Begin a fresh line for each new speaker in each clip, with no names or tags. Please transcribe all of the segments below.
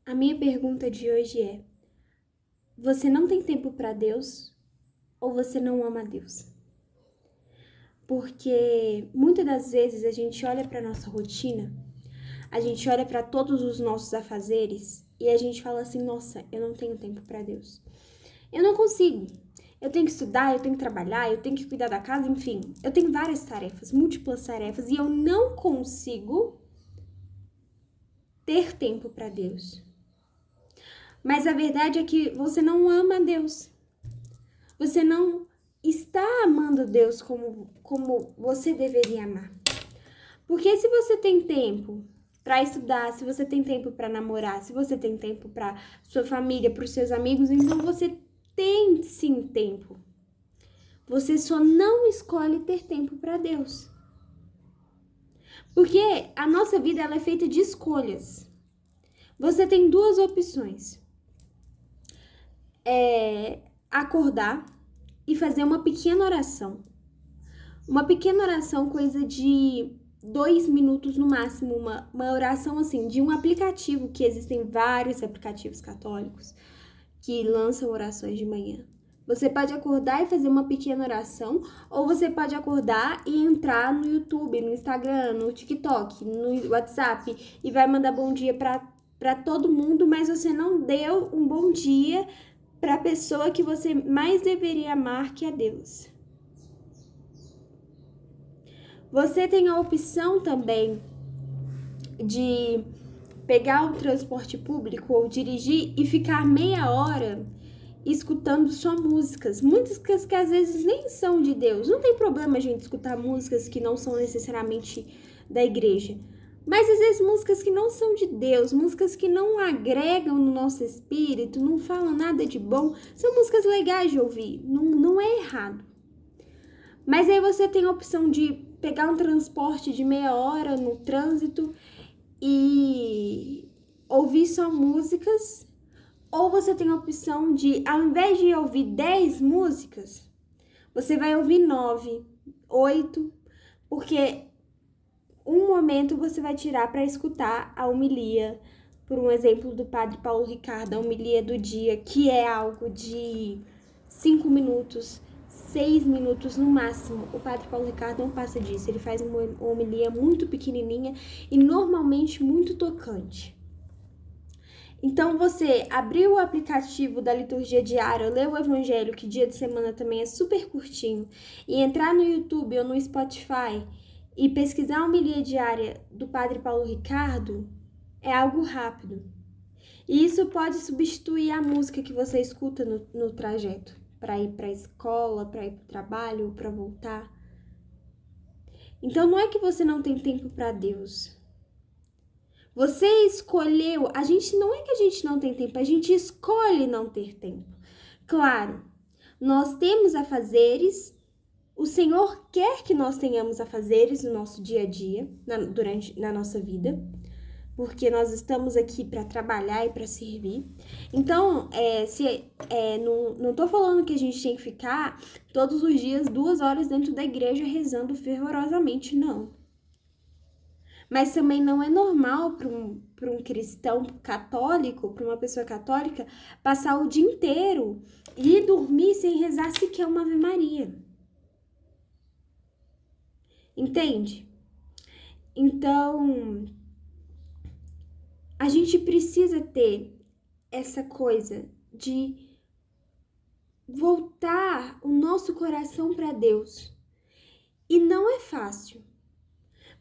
A minha pergunta de hoje é: você não tem tempo para Deus ou você não ama a Deus? Porque muitas das vezes a gente olha para nossa rotina, a gente olha para todos os nossos afazeres e a gente fala assim: nossa, eu não tenho tempo para Deus. Eu não consigo. Eu tenho que estudar, eu tenho que trabalhar, eu tenho que cuidar da casa, enfim. Eu tenho várias tarefas, múltiplas tarefas e eu não consigo ter tempo para Deus. Mas a verdade é que você não ama a Deus. Você não está amando Deus como você deveria amar. Porque se você tem tempo para estudar, se você tem tempo para namorar, se você tem tempo para sua família, para os seus amigos, então você tem sim tempo. Você só não escolhe ter tempo para Deus. Porque a nossa vida ela é feita de escolhas. Você tem duas opções. Acordar e fazer uma pequena oração. Uma pequena oração, coisa de 2 minutos no máximo, uma oração assim, de um aplicativo, que existem vários aplicativos católicos que lançam orações de manhã. Você pode acordar e fazer uma pequena oração, ou você pode acordar e entrar no YouTube, no Instagram, no TikTok, no WhatsApp e vai mandar bom dia para todo mundo, mas você não deu um bom dia para a pessoa que você mais deveria amar, que é Deus. Você tem a opção também de pegar o transporte público ou dirigir e ficar meia hora escutando só músicas que às vezes nem são de Deus. Não tem problema a gente escutar músicas que não são necessariamente da igreja, mas às vezes músicas que não são de Deus, músicas que não agregam no nosso espírito, não falam nada de bom, são músicas legais de ouvir, não é errado. Mas aí você tem a opção de pegar um transporte de meia hora no trânsito e ouvir só músicas, ou você tem a opção de, ao invés de ouvir 10 músicas, você vai ouvir 9, 8, porque um momento você vai tirar para escutar a homilia, por um exemplo do Padre Paulo Ricardo, a homilia do dia, que é algo de 5 minutos, 6 minutos no máximo. O Padre Paulo Ricardo não passa disso, ele faz uma homilia muito pequenininha e normalmente muito tocante. Então você abriu o aplicativo da liturgia diária, ler o evangelho, que dia de semana também é super curtinho, e entrar no YouTube ou no Spotify e pesquisar a homilia diária do Padre Paulo Ricardo, é algo rápido. E isso pode substituir a música que você escuta no trajeto, para ir para a escola, para ir para o trabalho, para voltar. Então não é que você não tem tempo para Deus. Você escolheu, não é que a gente não tem tempo, a gente escolhe não ter tempo. Claro, nós temos afazeres, o Senhor quer que nós tenhamos afazeres no nosso dia a dia, na nossa vida, porque nós estamos aqui para trabalhar e para servir. Então, não tô falando que a gente tem que ficar todos os dias 2 horas dentro da igreja rezando fervorosamente, não. Mas também não é normal para um cristão católico, para uma pessoa católica, passar o dia inteiro e dormir sem rezar sequer uma Ave Maria. Entende? Então, a gente precisa ter essa coisa de voltar o nosso coração para Deus. E não é fácil.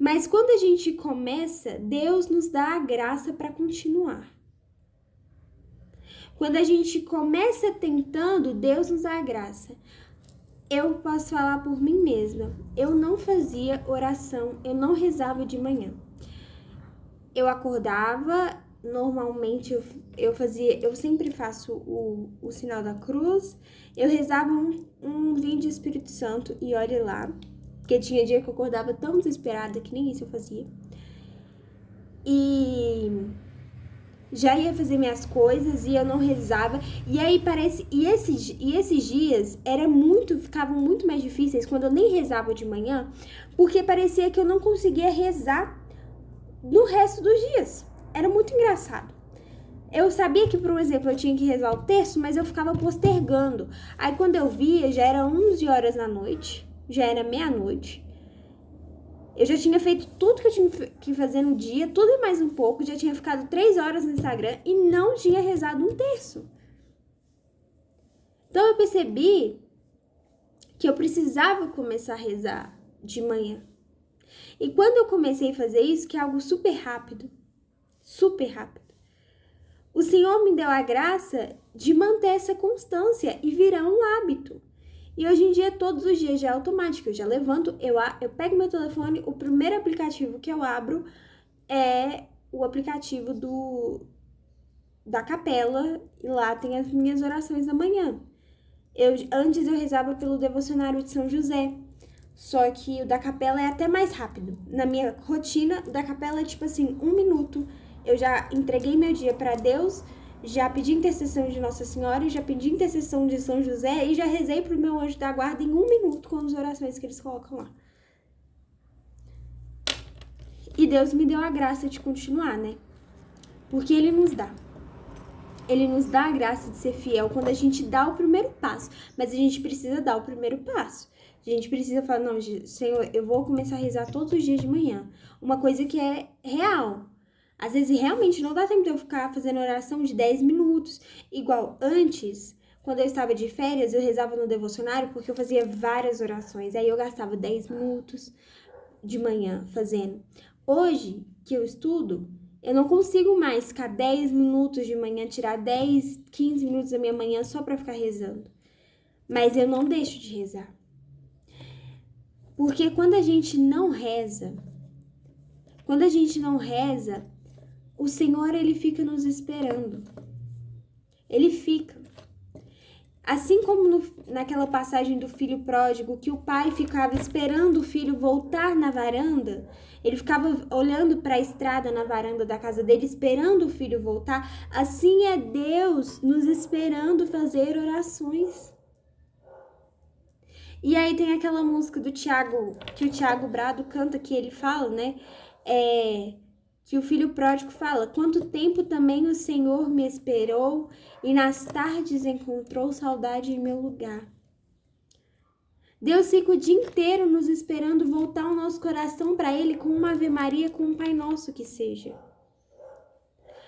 Mas quando a gente começa, Deus nos dá a graça para continuar. Quando a gente começa tentando, Deus nos dá a graça. Eu posso falar por mim mesma. Eu não fazia oração, eu não rezava de manhã. Eu acordava, normalmente eu sempre faço o sinal da cruz. Eu rezava umzinho de Espírito Santo e olhe lá. Porque tinha dia que eu acordava tão desesperada que nem isso eu fazia. E já ia fazer minhas coisas e eu não rezava. E aí esses dias ficavam muito mais difíceis quando eu nem rezava de manhã, porque parecia que eu não conseguia rezar no resto dos dias. Era muito engraçado. Eu sabia que, por exemplo, eu tinha que rezar o terço, mas eu ficava postergando. Aí quando eu via, já era 11 horas da noite, já era meia-noite. Eu já tinha feito tudo que eu tinha que fazer no dia, tudo e mais um pouco, já tinha ficado 3 horas no Instagram e não tinha rezado um terço. Então eu percebi que eu precisava começar a rezar de manhã. E quando eu comecei a fazer isso, que é algo super rápido, o Senhor me deu a graça de manter essa constância e virar um hábito. E hoje em dia, todos os dias já é automático. Eu já levanto, eu pego meu telefone, o primeiro aplicativo que eu abro é o aplicativo da capela, e lá tem as minhas orações da manhã. Antes eu rezava pelo devocionário de São José, só que o da capela é até mais rápido. Na minha rotina, o da capela é tipo assim, 1 minuto. Eu já entreguei meu dia para Deus, já pedi intercessão de Nossa Senhora, já pedi intercessão de São José e já rezei pro meu anjo da guarda em 1 minuto com as orações que eles colocam lá. E Deus me deu a graça de continuar, né? Porque Ele nos dá. Ele nos dá a graça de ser fiel quando a gente dá o primeiro passo. Mas a gente precisa dar o primeiro passo. A gente precisa falar, não, Senhor, eu vou começar a rezar todos os dias de manhã. Uma coisa que é real. Às vezes realmente não dá tempo de eu ficar fazendo oração de 10 minutos. Igual antes, quando eu estava de férias, eu rezava no devocionário porque eu fazia várias orações. Aí eu gastava 10 minutos de manhã fazendo. Hoje, que eu estudo, eu não consigo mais ficar 10 minutos de manhã, tirar 10, 15 minutos da minha manhã só para ficar rezando. Mas eu não deixo de rezar. Porque quando a gente não reza, o Senhor, Ele fica nos esperando. Ele fica. Assim como naquela passagem do filho pródigo, que o pai ficava esperando o filho voltar na varanda, ele ficava olhando para a estrada na varanda da casa dele, esperando o filho voltar. Assim é Deus nos esperando fazer orações. E aí tem aquela música do Tiago, que o Tiago Brado canta, que ele fala, né? Que o filho pródigo fala: quanto tempo também o Senhor me esperou e nas tardes encontrou saudade em meu lugar. Deus fica o dia inteiro nos esperando voltar o nosso coração para Ele com uma Ave Maria, com um Pai Nosso que seja.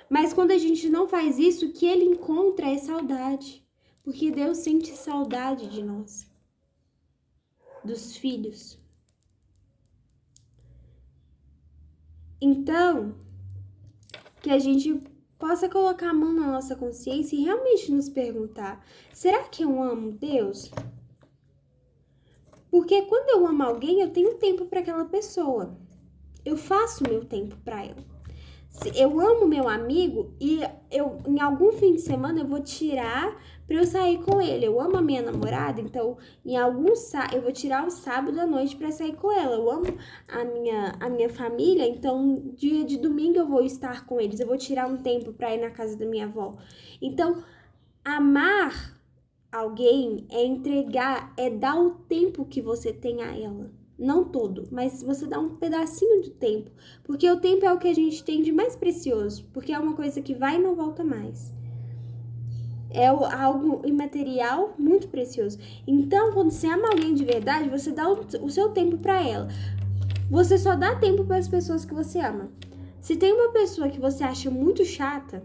Mas quando a gente não faz isso, o que Ele encontra é saudade. Porque Deus sente saudade de nós, dos filhos. Então, que a gente possa colocar a mão na nossa consciência e realmente nos perguntar: será que eu amo Deus? Porque quando eu amo alguém, eu tenho tempo para aquela pessoa. Eu faço meu tempo para ela. Se eu amo meu amigo e em algum fim de semana eu vou tirar para eu sair com ele. Eu amo a minha namorada, então eu vou tirar o sábado à noite para sair com ela. Eu amo a minha família, então dia de domingo eu vou estar com eles. Eu vou tirar um tempo para ir na casa da minha avó. Então, amar alguém é entregar, é dar o tempo que você tem a ela. Não todo, mas você dá um pedacinho do tempo. Porque o tempo é o que a gente tem de mais precioso. Porque é uma coisa que vai e não volta mais. É algo imaterial muito precioso. Então, quando você ama alguém de verdade, você dá o seu tempo para ela. Você só dá tempo para as pessoas que você ama. Se tem uma pessoa que você acha muito chata,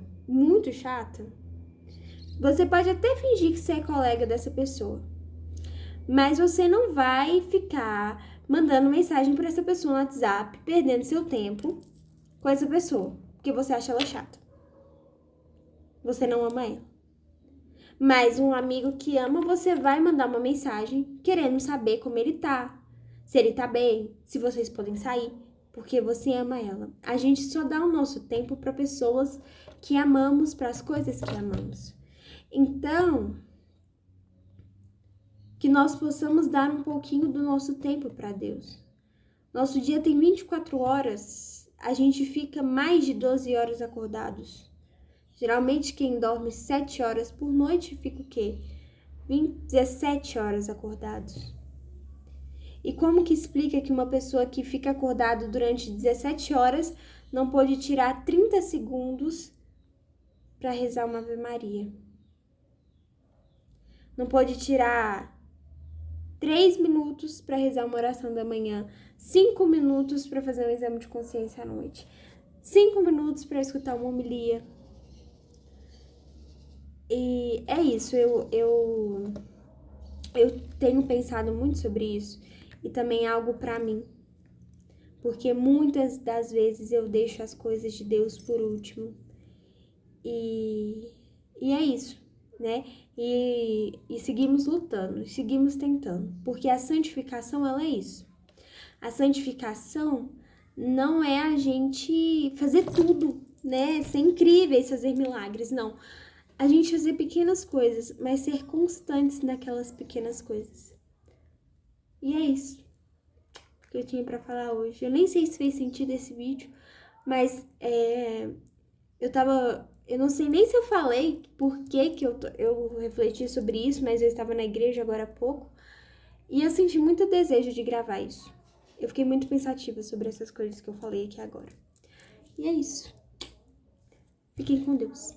você pode até fingir que você é colega dessa pessoa. Mas você não vai ficar mandando mensagem para essa pessoa no WhatsApp, perdendo seu tempo com essa pessoa, porque você acha ela chata. Você não ama ela. Mas um amigo que ama, você vai mandar uma mensagem querendo saber como ele tá, se ele tá bem, se vocês podem sair, porque você ama ela. A gente só dá o nosso tempo para pessoas que amamos, para as coisas que amamos. Então, que nós possamos dar um pouquinho do nosso tempo para Deus. Nosso dia tem 24 horas, a gente fica mais de 12 horas acordados. Geralmente quem dorme 7 horas por noite fica o quê? 17 horas acordados. E como que explica que uma pessoa que fica acordada durante 17 horas não pode tirar 30 segundos para rezar uma Ave Maria. Não pode tirar 3 minutos para rezar uma oração da manhã, 5 minutos para fazer um exame de consciência à noite, 5 minutos para escutar uma homilia. E é isso, eu tenho pensado muito sobre isso e também é algo para mim, porque muitas das vezes eu deixo as coisas de Deus por último e é isso, né? E seguimos lutando, seguimos tentando, porque a santificação, ela é isso. A santificação não é a gente fazer tudo, né? Ser incríveis, fazer milagres, não. A gente fazer pequenas coisas, mas ser constantes naquelas pequenas coisas. E é isso que eu tinha pra falar hoje. Eu nem sei se fez sentido esse vídeo, mas eu não sei nem se eu falei por que eu refleti sobre isso, mas eu estava na igreja agora há pouco e eu senti muito desejo de gravar isso. Eu fiquei muito pensativa sobre essas coisas que eu falei aqui agora. E é isso. Fiquem com Deus.